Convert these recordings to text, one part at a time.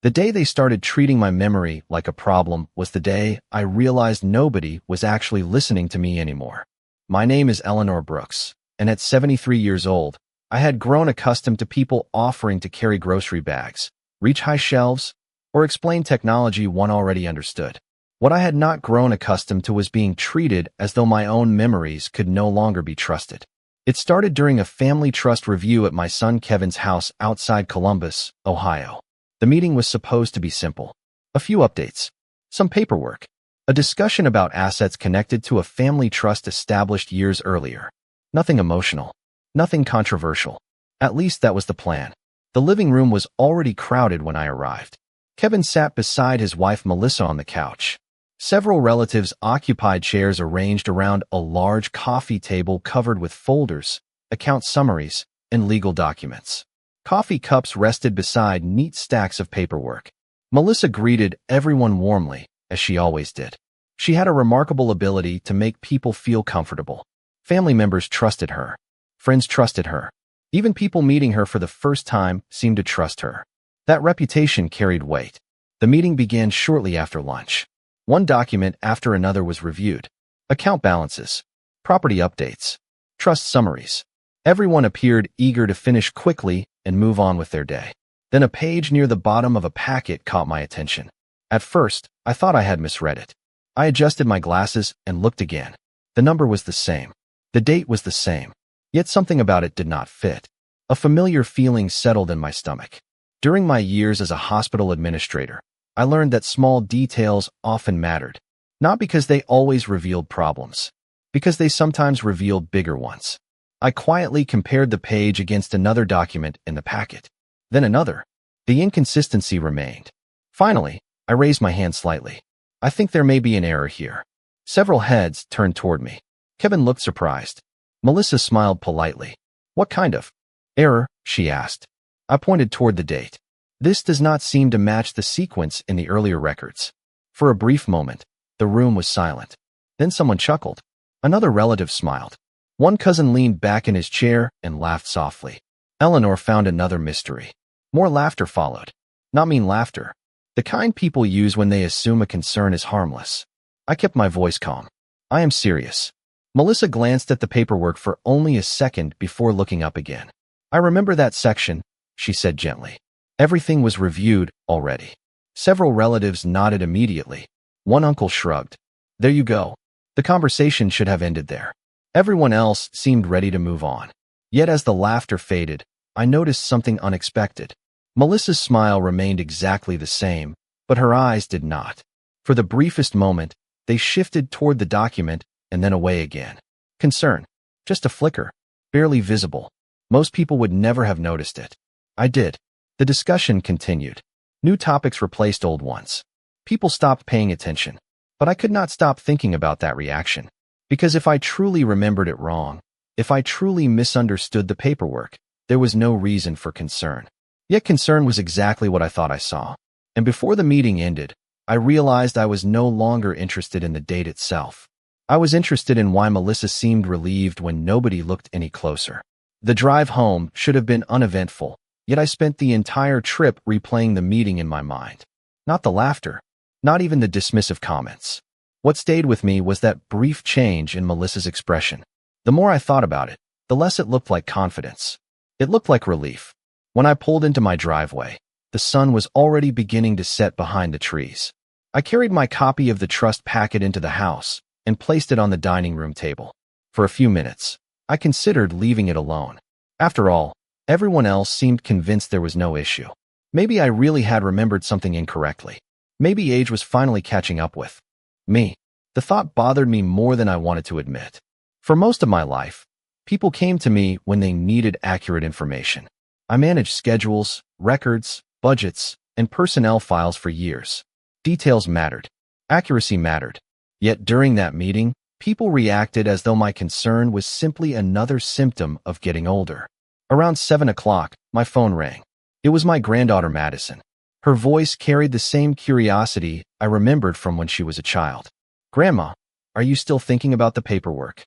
The day they started treating my memory like a problem was the day I realized nobody was actually listening to me anymore. My name is Eleanor Brooks, and at 73 years old, I had grown accustomed to people offering to carry grocery bags, reach high shelves, or explain technology one already understood. What I had not grown accustomed to was being treated as though my own memories could no longer be trusted. It started during a family trust review at my son Kevin's house outside Columbus, Ohio. The meeting was supposed to be simple. A few updates, some paperwork, a discussion about assets connected to a family trust established years earlier. Nothing emotional, nothing controversial. At least that was the plan. The living room was already crowded when I arrived. Kevin sat beside his wife Melissa on the couch. Several relatives occupied chairs arranged around a large coffee table covered with folders, account summaries, and legal documents. Coffee cups rested beside neat stacks of paperwork. Melissa greeted everyone warmly, as she always did. She had a remarkable ability to make people feel comfortable. Family members trusted her. Friends trusted her. Even people meeting her for the first time seemed to trust her. That reputation carried weight. The meeting began shortly after lunch. One document after another was reviewed. Account balances, property updates, trust summaries. Everyone appeared eager to finish quickly and move on with their day. Then a page near the bottom of a packet caught my attention. At first, I thought I had misread it. I adjusted my glasses and looked again. The number was the same. The date was the same. Yet something about it did not fit. A familiar feeling settled in my stomach. During my years as a hospital administrator, I learned that small details often mattered. Not because they always revealed problems, because they sometimes revealed bigger ones. I quietly compared the page against another document in the packet. Then another. The inconsistency remained. Finally, I raised my hand slightly. I think there may be an error here. Several heads turned toward me. Kevin looked surprised. Melissa smiled politely. What kind of error? She asked. I pointed toward the date. This does not seem to match the sequence in the earlier records. For a brief moment, the room was silent. Then someone chuckled. Another relative smiled. One cousin leaned back in his chair and laughed softly. Eleanor found another mystery. More laughter followed. Not mean laughter. The kind people use when they assume a concern is harmless. I kept my voice calm. I am serious. Melissa glanced at the paperwork for only a second before looking up again. I remember that section, she said gently. Everything was reviewed already. Several relatives nodded immediately. One uncle shrugged. There you go. The conversation should have ended there. Everyone else seemed ready to move on. Yet as the laughter faded, I noticed something unexpected. Melissa's smile remained exactly the same, but her eyes did not. For the briefest moment, they shifted toward the document and then away again. Concern. Just a flicker. Barely visible. Most people would never have noticed it. I did. The discussion continued. New topics replaced old ones. People stopped paying attention. But I could not stop thinking about that reaction. Because if I truly remembered it wrong, if I truly misunderstood the paperwork, there was no reason for concern. Yet concern was exactly what I thought I saw. And before the meeting ended, I realized I was no longer interested in the date itself. I was interested in why Melissa seemed relieved when nobody looked any closer. The drive home should have been uneventful, yet I spent the entire trip replaying the meeting in my mind. Not the laughter, not even the dismissive comments. What stayed with me was that brief change in Melissa's expression. The more I thought about it, the less it looked like confidence. It looked like relief. When I pulled into my driveway, the sun was already beginning to set behind the trees. I carried my copy of the trust packet into the house and placed it on the dining room table. For a few minutes, I considered leaving it alone. After all, everyone else seemed convinced there was no issue. Maybe I really had remembered something incorrectly. Maybe age was finally catching up with me. The thought bothered me more than I wanted to admit. For most of my life, people came to me when they needed accurate information. I managed schedules, records, budgets, and personnel files for years. Details mattered. Accuracy mattered. Yet during that meeting, people reacted as though my concern was simply another symptom of getting older. Around 7 o'clock, my phone rang. It was my granddaughter Madison. Her voice carried the same curiosity I remembered from when she was a child. Grandma, are you still thinking about the paperwork?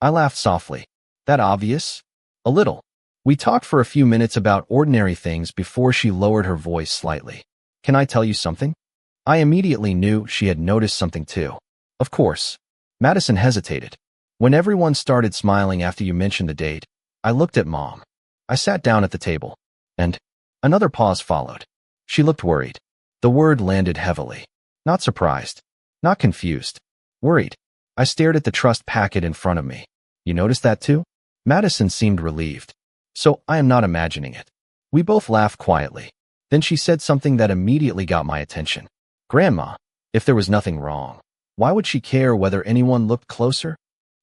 I laughed softly. That obvious? A little. We talked for a few minutes about ordinary things before she lowered her voice slightly. Can I tell you something? I immediately knew she had noticed something too. Of course. Madison hesitated. When everyone started smiling after you mentioned the date, I looked at Mom. I sat down at the table, and another pause followed. She looked worried. The word landed heavily. Not surprised. Not confused. Worried. I stared at the trust packet in front of me. You noticed that too? Madison seemed relieved. So I am not imagining it. We both laughed quietly. Then she said something that immediately got my attention. Grandma, if there was nothing wrong, why would she care whether anyone looked closer?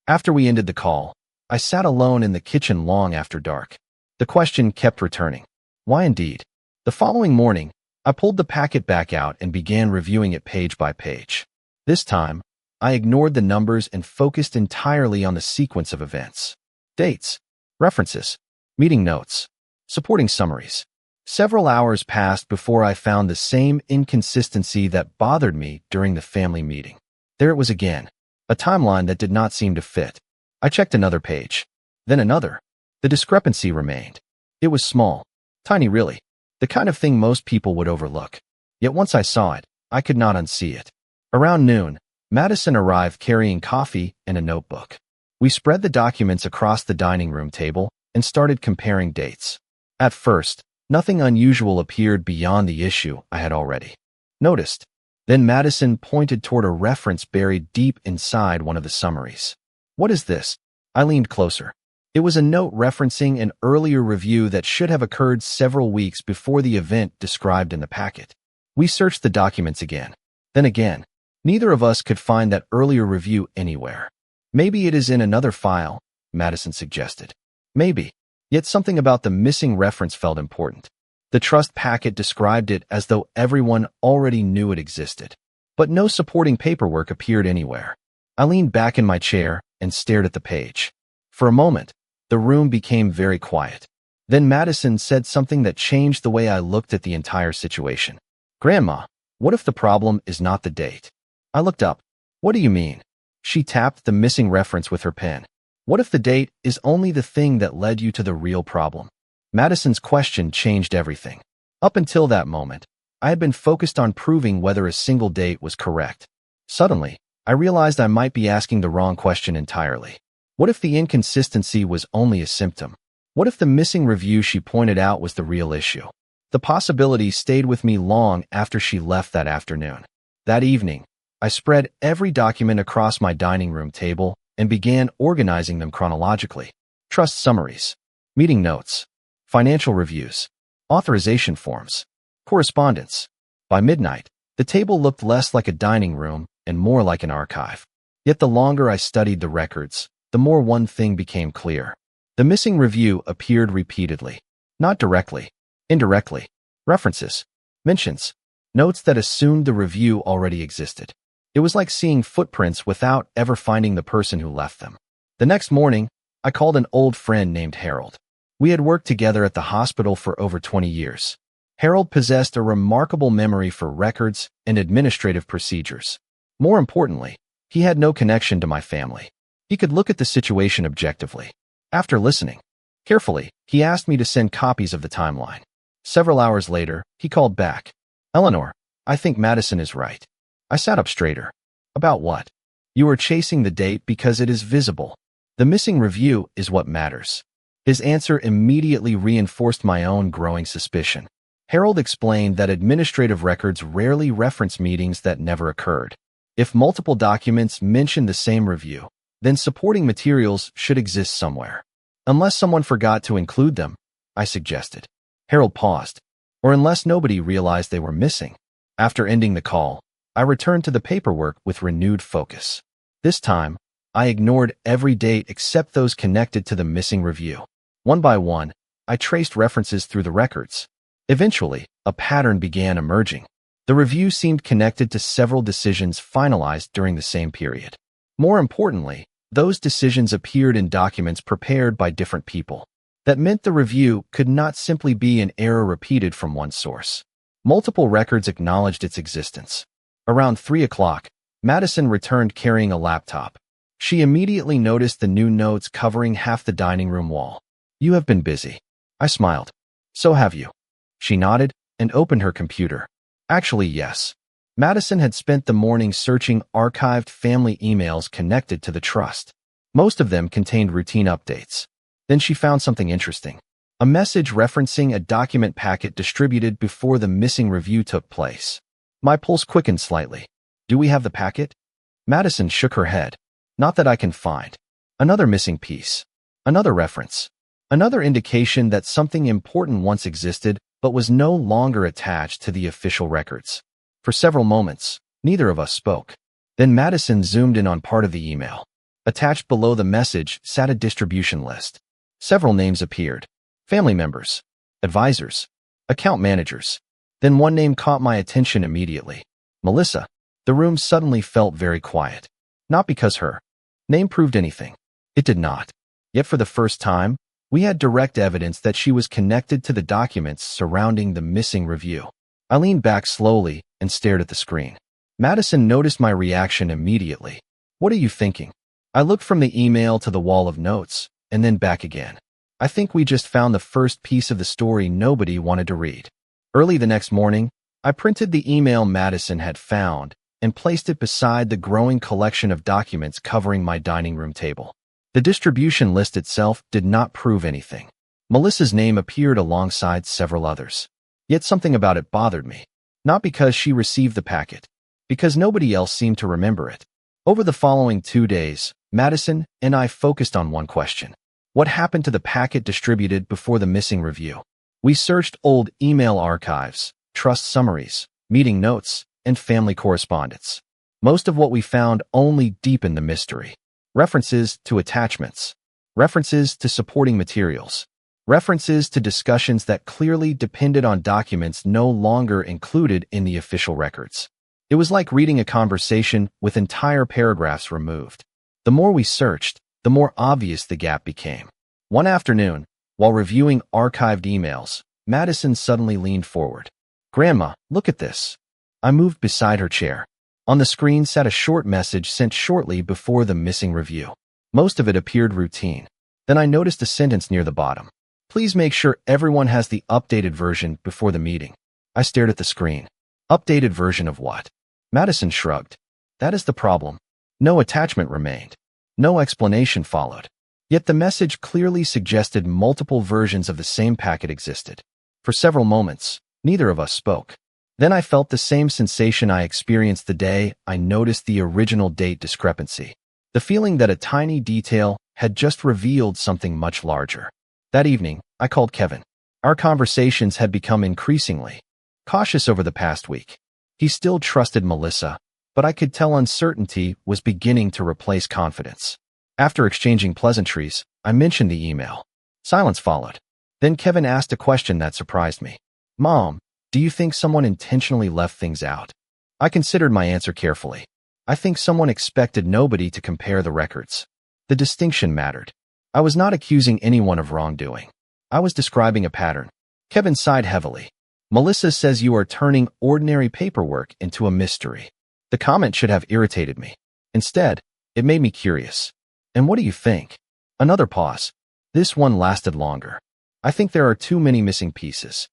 After we ended the call, I sat alone in the kitchen long after dark. The question kept returning. Why indeed? The following morning, I pulled the packet back out and began reviewing it page by page. This time, I ignored the numbers and focused entirely on the sequence of events. Dates, references, meeting notes, supporting summaries. Several hours passed before I found the same inconsistency that bothered me during the family meeting. There it was again, a timeline that did not seem to fit. I checked another page, then another. The discrepancy remained. It was small, tiny really, the kind of thing most people would overlook. Yet once I saw it, I could not unsee it. Around noon, Madison arrived carrying coffee and a notebook. We spread the documents across the dining room table and started comparing dates. At first, nothing unusual appeared beyond the issue I had already noticed. Then Madison pointed toward a reference buried deep inside one of the summaries. What is this? I leaned closer. It was a note referencing an earlier review that should have occurred several weeks before the event described in the packet. We searched the documents again. Then again. Neither of us could find that earlier review anywhere. Maybe it is in another file, Madison suggested. Maybe. Yet something about the missing reference felt important. The trust packet described it as though everyone already knew it existed. But no supporting paperwork appeared anywhere. I leaned back in my chair and stared at the page. For a moment, the room became very quiet. Then Madison said something that changed the way I looked at the entire situation. Grandma, what if the problem is not the date? I looked up. What do you mean? She tapped the missing reference with her pen. What if the date is only the thing that led you to the real problem? Madison's question changed everything. Up until that moment, I had been focused on proving whether a single date was correct. Suddenly, I realized I might be asking the wrong question entirely. What if the inconsistency was only a symptom? What if the missing review she pointed out was the real issue? The possibility stayed with me long after she left that afternoon. That evening, I spread every document across my dining room table and began organizing them chronologically. Trust summaries, meeting notes, financial reviews, authorization forms, correspondence. By midnight, the table looked less like a dining room and more like an archive. Yet the longer I studied the records, the more one thing became clear. The missing review appeared repeatedly, not directly, indirectly. References, mentions, notes that assumed the review already existed. It was like seeing footprints without ever finding the person who left them. The next morning, I called an old friend named Harold. We had worked together at the hospital for over 20 years. Harold possessed a remarkable memory for records and administrative procedures. More importantly, he had no connection to my family. He could look at the situation objectively. After listening carefully, he asked me to send copies of the timeline. Several hours later, he called back. Eleanor, I think Madison is right. I sat up straighter. About what? You are chasing the date because it is visible. The missing review is what matters. His answer immediately reinforced my own growing suspicion. Harold explained that administrative records rarely reference meetings that never occurred. If multiple documents mention the same review, then supporting materials should exist somewhere. Unless someone forgot to include them, I suggested. Harold paused. Or unless nobody realized they were missing. After ending the call, I returned to the paperwork with renewed focus. This time, I ignored every date except those connected to the missing review. One by one, I traced references through the records. Eventually, a pattern began emerging. The review seemed connected to several decisions finalized during the same period. More importantly, those decisions appeared in documents prepared by different people. That meant the review could not simply be an error repeated from one source. Multiple records acknowledged its existence. Around 3 o'clock, Madison returned carrying a laptop. She immediately noticed the new notes covering half the dining room wall. You have been busy. I smiled. So have you. She nodded and opened her computer. Actually, yes. Madison had spent the morning searching archived family emails connected to the trust. Most of them contained routine updates. Then she found something interesting. A message referencing a document packet distributed before the missing review took place. My pulse quickened slightly. Do we have the packet? Madison shook her head. Not that I can find. Another missing piece. Another reference. Another indication that something important once existed but was no longer attached to the official records. For several moments, neither of us spoke. Then Madison zoomed in on part of the email. Attached below the message sat a distribution list. Several names appeared. Family members, advisors, account managers. Then one name caught my attention immediately. Melissa. The room suddenly felt very quiet. Not because her name proved anything. It did not. Yet for the first time, we had direct evidence that she was connected to the documents surrounding the missing review. I leaned back slowly and stared at the screen. Madison noticed my reaction immediately. What are you thinking? I looked from the email to the wall of notes, and then back again. I think we just found the first piece of the story nobody wanted to read. Early the next morning, I printed the email Madison had found and placed it beside the growing collection of documents covering my dining room table. The distribution list itself did not prove anything. Melissa's name appeared alongside several others. Yet something about it bothered me. Not because she received the packet, because nobody else seemed to remember it. Over the following 2 days, Madison and I focused on one question. What happened to the packet distributed before the missing review? We searched old email archives, trust summaries, meeting notes, and family correspondence. Most of what we found only deepened the mystery. References to attachments, references to supporting materials, references to discussions that clearly depended on documents no longer included in the official records. It was like reading a conversation with entire paragraphs removed. The more we searched, the more obvious the gap became. One afternoon, while reviewing archived emails, Madison suddenly leaned forward. "Grandma, look at this." I moved beside her chair. On the screen sat a short message sent shortly before the missing review. Most of it appeared routine. Then I noticed a sentence near the bottom. "Please make sure everyone has the updated version before the meeting." I stared at the screen. Updated version of what? Madison shrugged. That is the problem. No attachment remained. No explanation followed. Yet the message clearly suggested multiple versions of the same packet existed. For several moments, neither of us spoke. Then I felt the same sensation I experienced the day I noticed the original date discrepancy. The feeling that a tiny detail had just revealed something much larger. That evening, I called Kevin. Our conversations had become increasingly cautious over the past week. He still trusted Melissa, but I could tell uncertainty was beginning to replace confidence. After exchanging pleasantries, I mentioned the email. Silence followed. Then Kevin asked a question that surprised me. "Mom, do you think someone intentionally left things out?" I considered my answer carefully. I think someone expected nobody to compare the records. The distinction mattered. I was not accusing anyone of wrongdoing. I was describing a pattern. Kevin sighed heavily. "Melissa says you are turning ordinary paperwork into a mystery." The comment should have irritated me. Instead, it made me curious. "And what do you think?" Another pause. This one lasted longer. "I think there are too many missing pieces."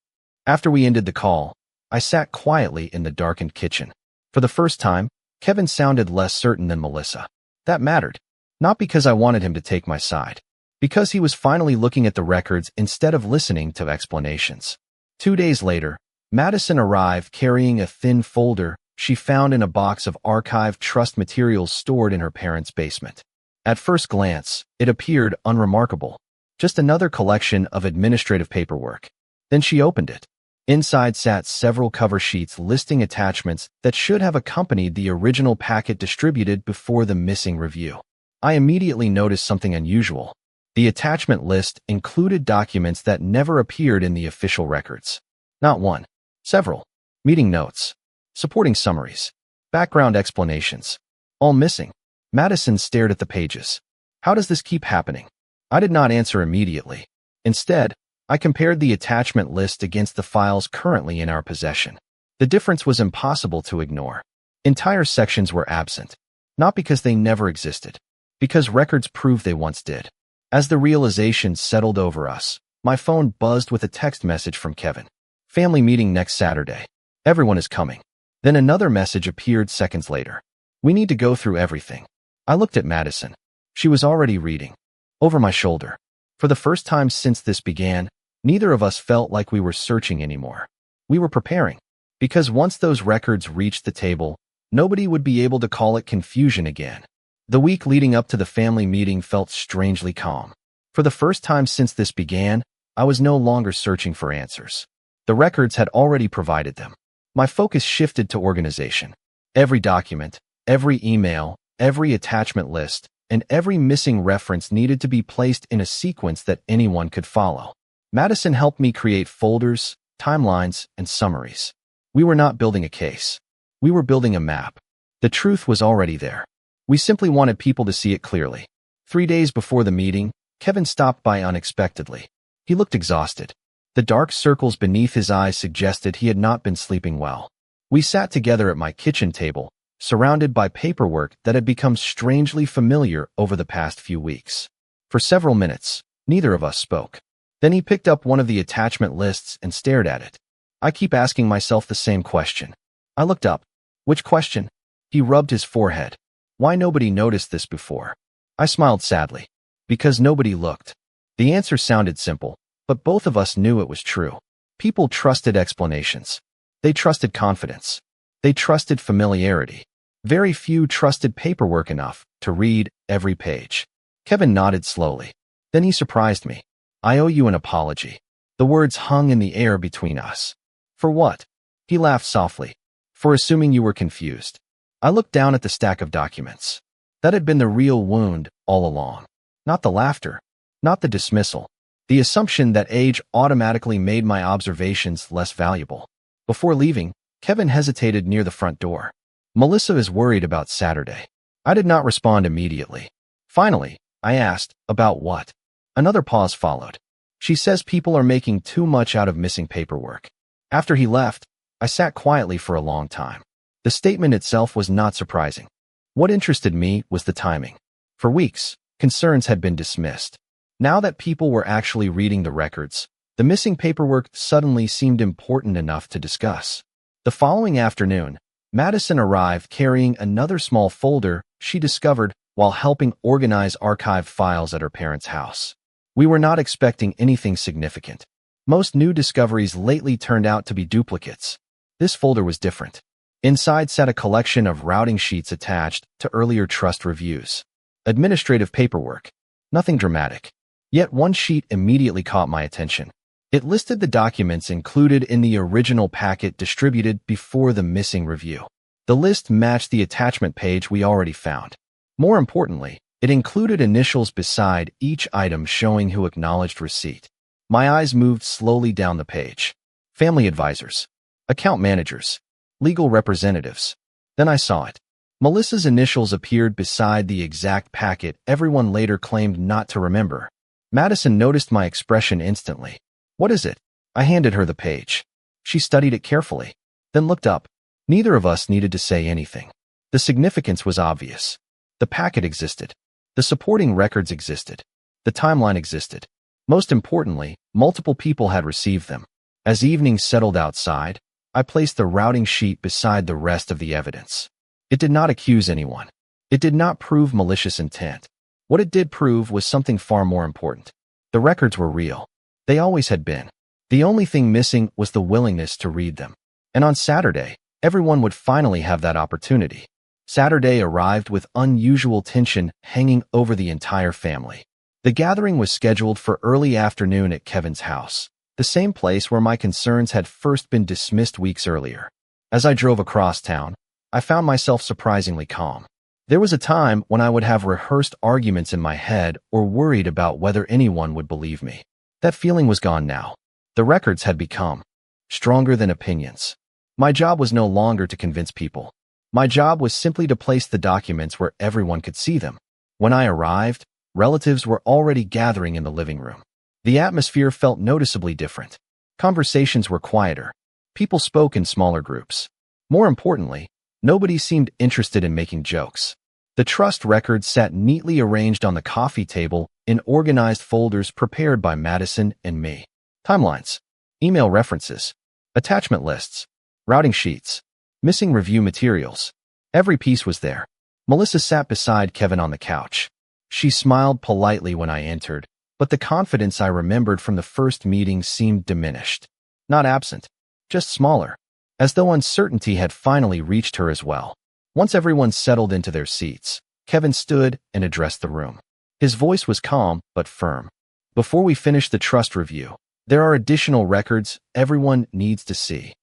After we ended the call, I sat quietly in the darkened kitchen. For the first time, Kevin sounded less certain than Melissa. That mattered. Not because I wanted him to take my side. Because he was finally looking at the records instead of listening to explanations. 2 days later, Madison arrived carrying a thin folder she found in a box of archived trust materials stored in her parents' basement. At first glance, it appeared unremarkable. Just another collection of administrative paperwork. Then she opened it. Inside sat several cover sheets listing attachments that should have accompanied the original packet distributed before the missing review. I immediately noticed something unusual. The attachment list included documents that never appeared in the official records. Not one. Several. Meeting notes. Supporting summaries. Background explanations. All missing. Madison stared at the pages. How does this keep happening? I did not answer immediately. Instead, I compared the attachment list against the files currently in our possession. The difference was impossible to ignore. Entire sections were absent. Not because they never existed. Because records proved they once did. As the realization settled over us, my phone buzzed with a text message from Kevin. "Family meeting next Saturday. Everyone is coming. Then another message appeared seconds later. We need to go through everything. I looked at Madison. She was already reading. Over my shoulder. For the first time since this began, neither of us felt like we were searching anymore. We were preparing. Because once those records reached the table, nobody would be able to call it confusion again. The week leading up to the family meeting felt strangely calm. For the first time since this began, I was no longer searching for answers. The records had already provided them. My focus shifted to organization. Every document, every email, every attachment list, and every missing reference needed to be placed in a sequence that anyone could follow. Madison helped me create folders, timelines, and summaries. We were not building a case. We were building a map. The truth was already there. We simply wanted people to see it clearly. 3 days before the meeting, Kevin stopped by unexpectedly. He looked exhausted. The dark circles beneath his eyes suggested he had not been sleeping well. We sat together at my kitchen table, surrounded by paperwork that had become strangely familiar over the past few weeks. For several minutes, neither of us spoke. Then he picked up one of the attachment lists and stared at it. I keep asking myself the same question. I looked up. Which question? He rubbed his forehead. Why nobody noticed this before? I smiled sadly. Because nobody looked. The answer sounded simple, but both of us knew it was true. People trusted explanations. They trusted confidence. They trusted familiarity. Very few trusted paperwork enough to read every page. Kevin nodded slowly. Then he surprised me. I owe you an apology. The words hung in the air between us. For what? He laughed softly. For assuming you were confused. I looked down at the stack of documents. That had been the real wound all along. Not the laughter. Not the dismissal. The assumption that age automatically made my observations less valuable. Before leaving, Kevin hesitated near the front door. Melissa is worried about Saturday. I did not respond immediately. Finally, I asked, about what? Another pause followed. She says people are making too much out of missing paperwork. After he left, I sat quietly for a long time. The statement itself was not surprising. What interested me was the timing. For weeks, concerns had been dismissed. Now that people were actually reading the records, the missing paperwork suddenly seemed important enough to discuss. The following afternoon, Madison arrived carrying another small folder she discovered while helping organize archived files at her parents' house. We were not expecting anything significant. Most new discoveries lately turned out to be duplicates. This folder was different. Inside sat a collection of routing sheets attached to earlier trust reviews. Administrative paperwork. Nothing dramatic. Yet one sheet immediately caught my attention. It listed the documents included in the original packet distributed before the missing review. The list matched the attachment page we already found. More importantly, it included initials beside each item showing who acknowledged receipt. My eyes moved slowly down the page. Family advisors, account managers, legal representatives. Then I saw it. Melissa's initials appeared beside the exact packet everyone later claimed not to remember. Madison noticed my expression instantly. What is it? I handed her the page. She studied it carefully, then looked up. Neither of us needed to say anything. The significance was obvious. The packet existed. The supporting records existed. The timeline existed. Most importantly, multiple people had received them. As evening settled outside, I placed the routing sheet beside the rest of the evidence. It did not accuse anyone. It did not prove malicious intent. What it did prove was something far more important. The records were real. They always had been. The only thing missing was the willingness to read them. And on Saturday, everyone would finally have that opportunity. Saturday arrived with unusual tension hanging over the entire family. The gathering was scheduled for early afternoon at Kevin's house, the same place where my concerns had first been dismissed weeks earlier. As I drove across town, I found myself surprisingly calm. There was a time when I would have rehearsed arguments in my head or worried about whether anyone would believe me. That feeling was gone now. The records had become stronger than opinions. My job was no longer to convince people. My job was simply to place the documents where everyone could see them. When I arrived, relatives were already gathering in the living room. The atmosphere felt noticeably different. Conversations were quieter. People spoke in smaller groups. More importantly, nobody seemed interested in making jokes. The trust records sat neatly arranged on the coffee table in organized folders prepared by Madison and me. Timelines, email references, attachment lists. routing sheets, missing review materials. Every piece was there. Melissa sat beside Kevin on the couch. She smiled politely when I entered, but the confidence I remembered from the first meeting seemed diminished. Not absent, just smaller, as though uncertainty had finally reached her as well. Once everyone settled into their seats, Kevin stood and addressed the room. His voice was calm but firm. Before we finish the trust review, there are additional records everyone needs to see.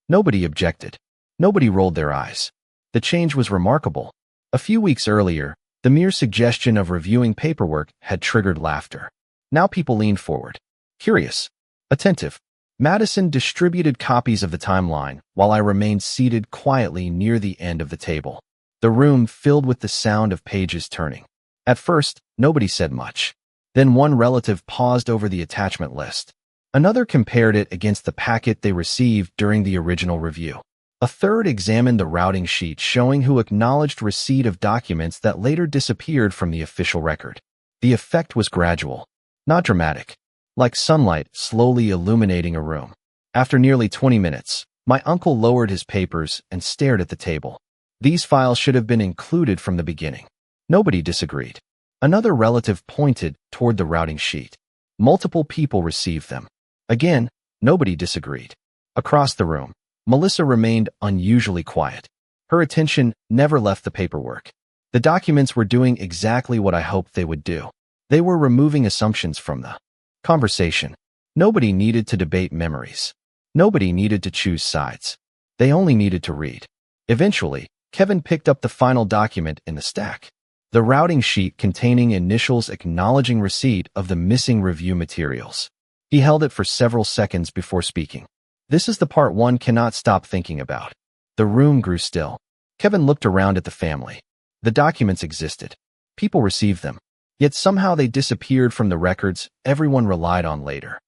Nobody objected. Nobody rolled their eyes. The change was remarkable. A few weeks earlier, the mere suggestion of reviewing paperwork had triggered laughter. Now people leaned forward, curious, attentive. Madison distributed copies of the timeline while I remained seated quietly near the end of the table. The room filled with the sound of pages turning. At first, nobody said much. Then one relative paused over the attachment list. Another compared it against the packet they received during the original review. A third examined the routing sheet showing who acknowledged receipt of documents that later disappeared from the official record. The effect was gradual, not dramatic, like sunlight slowly illuminating a room. After nearly 20 minutes, my uncle lowered his papers and stared at the table. These files should have been included from the beginning. Nobody disagreed. Another relative pointed toward the routing sheet. Multiple people received them. Again, nobody disagreed. Across the room, Melissa remained unusually quiet. Her attention never left the paperwork. The documents were doing exactly what I hoped they would do. They were removing assumptions from the conversation. Nobody needed to debate memories. Nobody needed to choose sides. They only needed to read. Eventually, Kevin picked up the final document in the stack. The routing sheet containing initials acknowledging receipt of the missing review materials. He held it for several seconds before speaking. This is the part one cannot stop thinking about. The room grew still. Kevin looked around at the family. The documents existed. People received them. Yet somehow they disappeared from the records everyone relied on later.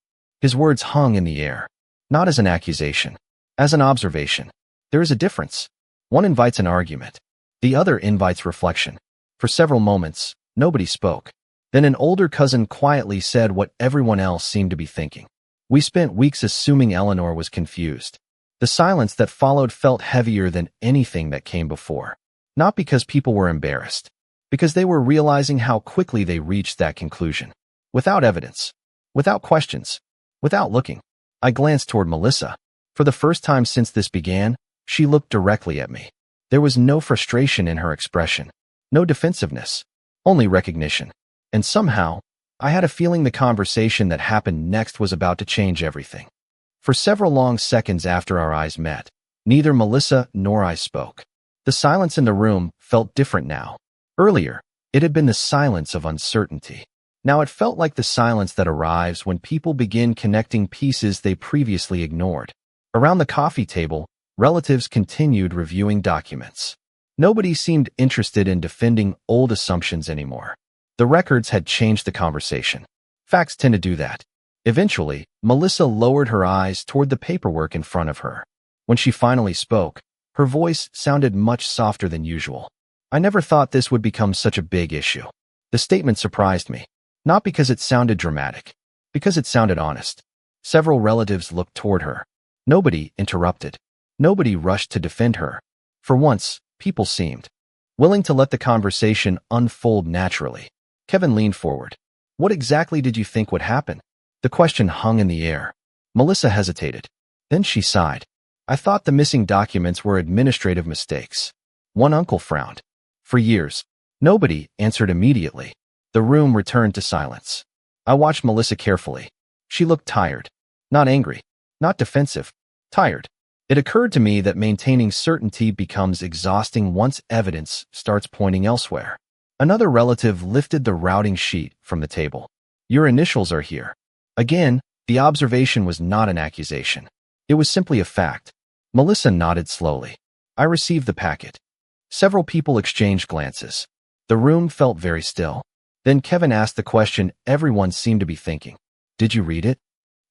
His words hung in the air, not as an accusation, as an observation. There is a difference. One invites an argument. The other invites reflection. For several moments, nobody spoke. Then an older cousin quietly said what everyone else seemed to be thinking. We spent weeks assuming Eleanor was confused. The silence that followed felt heavier than anything that came before. Not because people were embarrassed, because they were realizing how quickly they reached that conclusion. Without evidence, without questions, without looking. I glanced toward Melissa. For the first time since this began, she looked directly at me. There was no frustration in her expression, no defensiveness, only recognition. And somehow, I had a feeling the conversation that happened next was about to change everything. For several long seconds after our eyes met, neither Melissa nor I spoke. The silence in the room felt different now. Earlier, it had been the silence of uncertainty. Now it felt like the silence that arrives when people begin connecting pieces they previously ignored. Around the coffee table, relatives continued reviewing documents. Nobody seemed interested in defending old assumptions anymore. The records had changed the conversation. Facts tend to do that. Eventually, Melissa lowered her eyes toward the paperwork in front of her. When she finally spoke, her voice sounded much softer than usual. I never thought this would become such a big issue. The statement surprised me, not because it sounded dramatic, because it sounded honest. Several relatives looked toward her. Nobody interrupted. Nobody rushed to defend her. For once, people seemed willing to let the conversation unfold naturally. Kevin leaned forward. What exactly did you think would happen? The question hung in the air. Melissa hesitated. Then she sighed. I thought the missing documents were administrative mistakes. One uncle frowned. For years, nobody answered immediately. The room returned to silence. I watched Melissa carefully. She looked tired. Not angry. Not defensive. Tired. It occurred to me that maintaining certainty becomes exhausting once evidence starts pointing elsewhere. Another relative lifted the routing sheet from the table. Your initials are here. Again, the observation was not an accusation. It was simply a fact. Melissa nodded slowly. I received the packet. Several people exchanged glances. The room felt very still. Then Kevin asked the question everyone seemed to be thinking. Did you read it?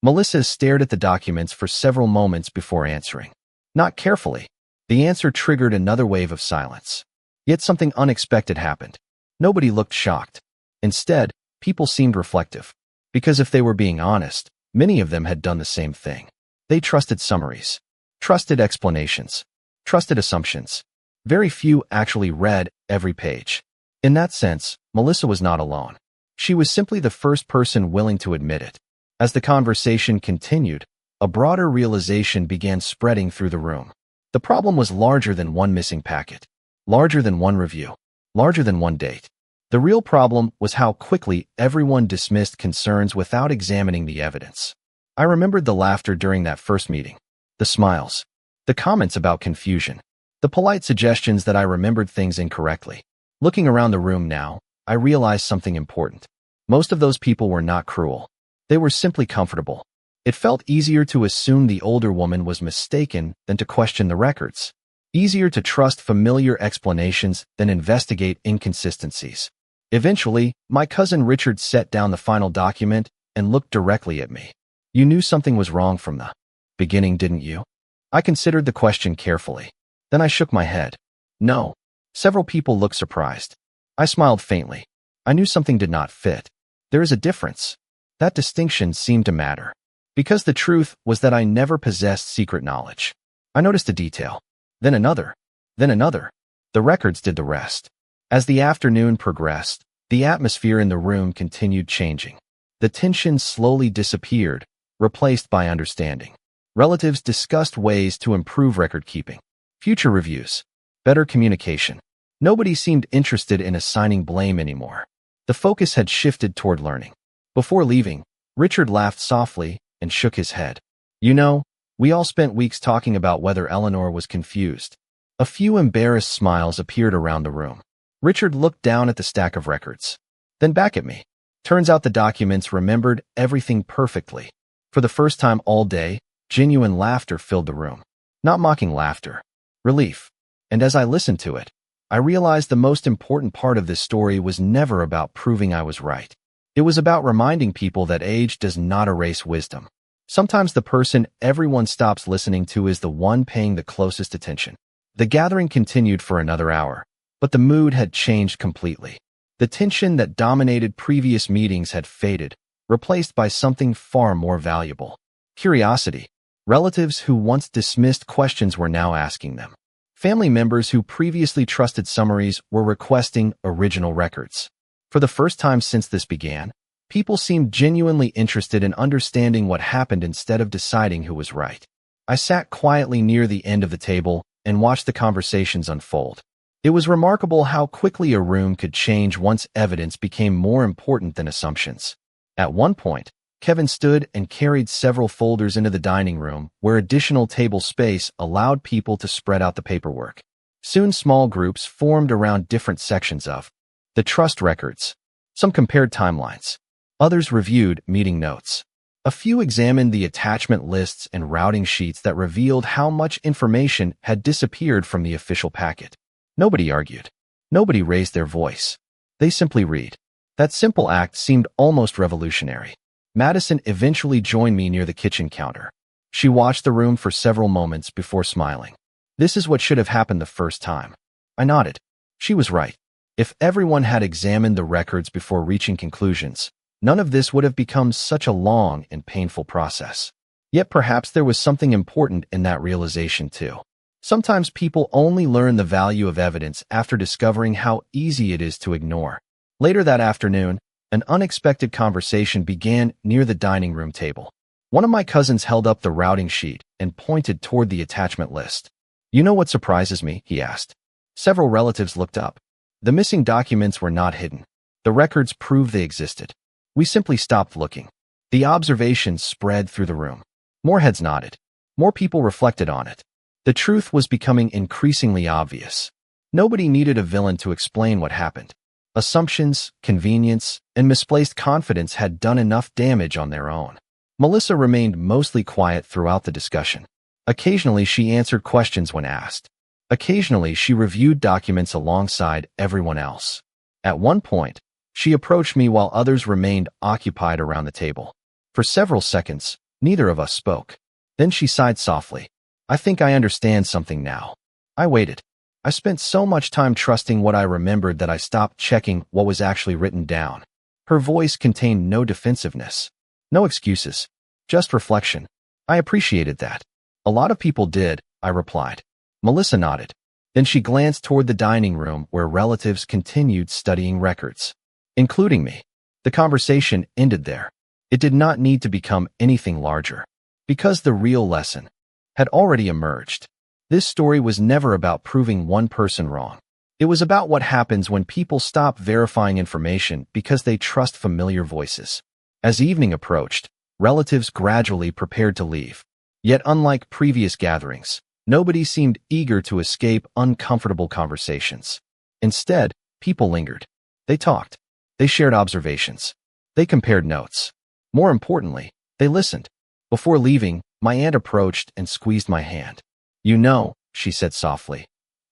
Melissa stared at the documents for several moments before answering. Not carefully. The answer triggered another wave of silence. Yet something unexpected happened. Nobody looked shocked. Instead, people seemed reflective. Because if they were being honest, many of them had done the same thing. They trusted summaries. trusted explanations, trusted assumptions. Very few actually read every page. In that sense, Melissa was not alone. She was simply the first person willing to admit it. As the conversation continued, a broader realization began spreading through the room. The problem was larger than one missing packet, larger than one review, larger than one date. The real problem was how quickly everyone dismissed concerns without examining the evidence. I remembered the laughter during that first meeting, the smiles, the comments about confusion, the polite suggestions that I remembered things incorrectly. Looking around the room now, I realized something important. Most of those people were not cruel. They were simply comfortable. It felt easier to assume the older woman was mistaken than to question the records. Easier to trust familiar explanations than investigate inconsistencies. Eventually, my cousin Richard set down the final document and looked directly at me. You knew something was wrong from the beginning, didn't you? I considered the question carefully. Then I shook my head. No. Several people looked surprised. I smiled faintly. I knew something did not fit. There is a difference. That distinction seemed to matter. Because the truth was that I never possessed secret knowledge. I noticed a detail. Then another. Then another. The records did the rest. As the afternoon progressed, the atmosphere in the room continued changing. The tension slowly disappeared, replaced by understanding. Relatives discussed ways to improve record keeping, future reviews, better communication. Nobody seemed interested in assigning blame anymore. The focus had shifted toward learning. Before leaving, Richard laughed softly and shook his head. You know, we all spent weeks talking about whether Eleanor was confused. A few embarrassed smiles appeared around the room. Richard looked down at the stack of records, then back at me. Turns out the documents remembered everything perfectly. For the first time all day, genuine laughter filled the room. Not mocking laughter. Relief. And as I listened to it, I realized the most important part of this story was never about proving I was right. It was about reminding people that age does not erase wisdom. Sometimes the person everyone stops listening to is the one paying the closest attention. The gathering continued for another hour, but the mood had changed completely. The tension that dominated previous meetings had faded, replaced by something far more valuable. Curiosity. Relatives who once dismissed questions were now asking them. Family members who previously trusted summaries were requesting original records. For the first time since this began, people seemed genuinely interested in understanding what happened instead of deciding who was right. I sat quietly near the end of the table and watched the conversations unfold. It was remarkable how quickly a room could change once evidence became more important than assumptions. At one point, Kevin stood and carried several folders into the dining room, where additional table space allowed people to spread out the paperwork. Soon small groups formed around different sections of the trust records. Some compared timelines. Others reviewed meeting notes. A few examined the attachment lists and routing sheets that revealed how much information had disappeared from the official packet. Nobody argued. Nobody raised their voice. They simply read. That simple act seemed almost revolutionary. Madison eventually joined me near the kitchen counter. She watched the room for several moments before smiling. This is what should have happened the first time. I nodded. She was right. If everyone had examined the records before reaching conclusions, none of this would have become such a long and painful process. Yet perhaps there was something important in that realization too. Sometimes people only learn the value of evidence after discovering how easy it is to ignore. Later that afternoon, an unexpected conversation began near the dining room table. One of my cousins held up the routing sheet and pointed toward the attachment list. You know what surprises me? He asked. Several relatives looked up. The missing documents were not hidden. The records proved they existed. We simply stopped looking. The observation spread through the room. More heads nodded. More people reflected on it. The truth was becoming increasingly obvious. Nobody needed a villain to explain what happened. Assumptions, convenience, and misplaced confidence had done enough damage on their own. Melissa remained mostly quiet throughout the discussion. Occasionally, she answered questions when asked. Occasionally, she reviewed documents alongside everyone else. At one point, she approached me while others remained occupied around the table. For several seconds, neither of us spoke. Then she sighed softly. I think I understand something now. I waited. I spent so much time trusting what I remembered that I stopped checking what was actually written down. Her voice contained no defensiveness, no excuses, just reflection. I appreciated that. A lot of people did, I replied. Melissa nodded. Then she glanced toward the dining room where relatives continued studying records, including me. The conversation ended there. It did not need to become anything larger, because the real lesson had already emerged. This story was never about proving one person wrong. It was about what happens when people stop verifying information because they trust familiar voices. As evening approached, relatives gradually prepared to leave. Yet unlike previous gatherings, nobody seemed eager to escape uncomfortable conversations. Instead, people lingered. They talked. They shared observations. They compared notes. More importantly, they listened. Before leaving, my aunt approached and squeezed my hand. You know, she said softly,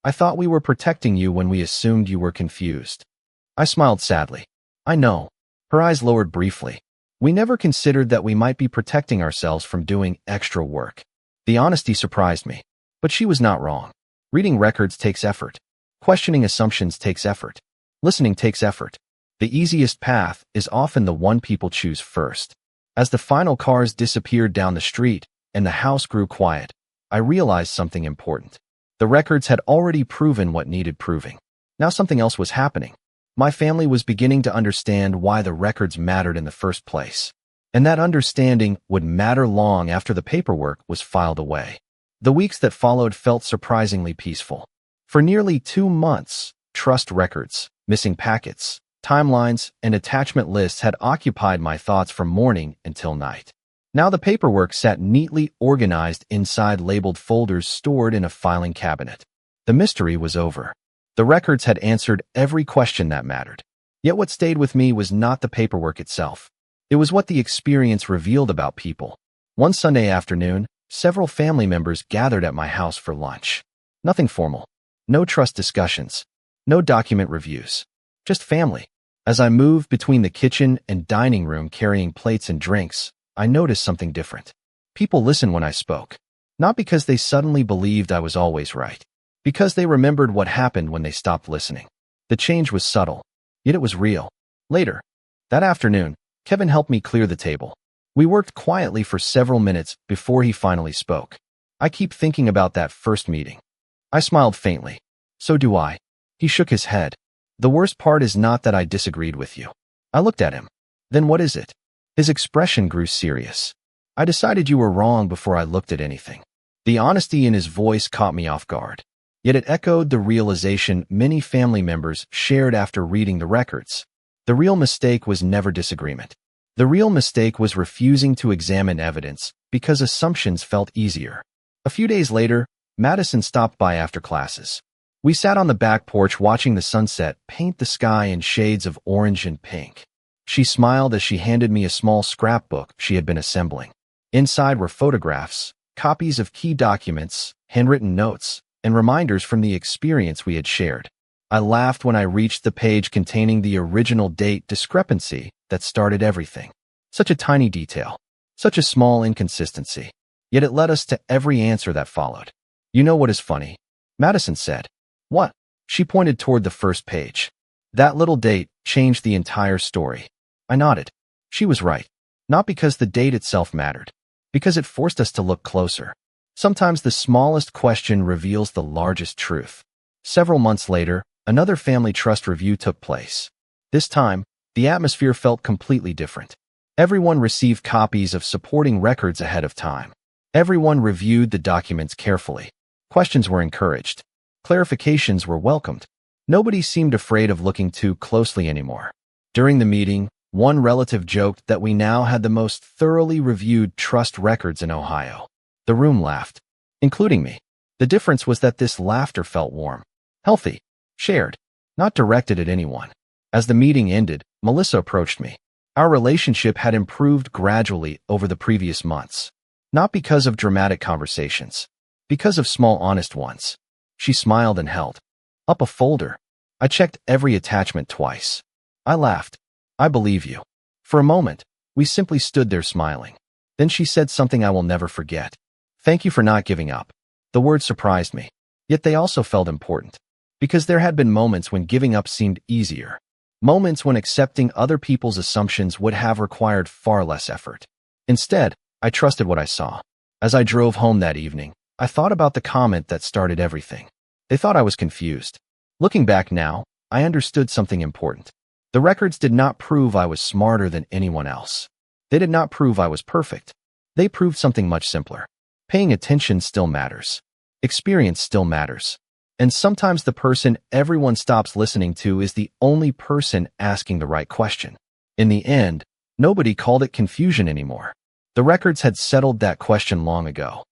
I thought we were protecting you when we assumed you were confused. I smiled sadly. I know. Her eyes lowered briefly. We never considered that we might be protecting ourselves from doing extra work. The honesty surprised me. But she was not wrong. Reading records takes effort. Questioning assumptions takes effort. Listening takes effort. The easiest path is often the one people choose first. As the final cars disappeared down the street and the house grew quiet, I realized something important. The records had already proven what needed proving. Now something else was happening. My family was beginning to understand why the records mattered in the first place. And that understanding would matter long after the paperwork was filed away. The weeks that followed felt surprisingly peaceful. For nearly 2 months, trust records, missing packets, timelines, and attachment lists had occupied my thoughts from morning until night. Now the paperwork sat neatly organized inside labeled folders stored in a filing cabinet. The mystery was over. The records had answered every question that mattered. Yet what stayed with me was not the paperwork itself. It was what the experience revealed about people. One Sunday afternoon, several family members gathered at my house for lunch. Nothing formal. No trust discussions. No document reviews. Just family. As I moved between the kitchen and dining room carrying plates and drinks, I noticed something different. People listened when I spoke. Not because they suddenly believed I was always right. Because they remembered what happened when they stopped listening. The change was subtle, yet it was real. Later, that afternoon, Kevin helped me clear the table. We worked quietly for several minutes before he finally spoke. I keep thinking about that first meeting. I smiled faintly. So do I. He shook his head. The worst part is not that I disagreed with you. I looked at him. Then what is it? His expression grew serious. I decided you were wrong before I looked at anything. The honesty in his voice caught me off guard. Yet it echoed the realization many family members shared after reading the records. The real mistake was never disagreement. The real mistake was refusing to examine evidence because assumptions felt easier. A few days later, Madison stopped by after classes. We sat on the back porch watching the sunset paint the sky in shades of orange and pink. She smiled as she handed me a small scrapbook she had been assembling. Inside were photographs, copies of key documents, handwritten notes, and reminders from the experience we had shared. I laughed when I reached the page containing the original date discrepancy that started everything. Such a tiny detail. Such a small inconsistency. Yet it led us to every answer that followed. You know what is funny? Madison said. What? She pointed toward the first page. That little date changed the entire story. I nodded. She was right. Not because the date itself mattered. Because it forced us to look closer. Sometimes the smallest question reveals the largest truth. Several months later, another family trust review took place. This time, the atmosphere felt completely different. Everyone received copies of supporting records ahead of time. Everyone reviewed the documents carefully. Questions were encouraged. Clarifications were welcomed. Nobody seemed afraid of looking too closely anymore. During the meeting, one relative joked that we now had the most thoroughly reviewed trust records in Ohio. The room laughed, including me. The difference was that this laughter felt warm, healthy, shared, not directed at anyone. As the meeting ended, Melissa approached me. Our relationship had improved gradually over the previous months. Not because of dramatic conversations, because of small honest ones. She smiled and held up a folder. I checked every attachment twice. I laughed. I believe you. For a moment, we simply stood there smiling. Then she said something I will never forget. Thank you for not giving up. The words surprised me. Yet they also felt important. Because there had been moments when giving up seemed easier. Moments when accepting other people's assumptions would have required far less effort. Instead, I trusted what I saw. As I drove home that evening, I thought about the comment that started everything. They thought I was confused. Looking back now, I understood something important. The records did not prove I was smarter than anyone else. They did not prove I was perfect. They proved something much simpler. Paying attention still matters. Experience still matters. And sometimes the person everyone stops listening to is the only person asking the right question. In the end, nobody called it confusion anymore. The records had settled that question long ago.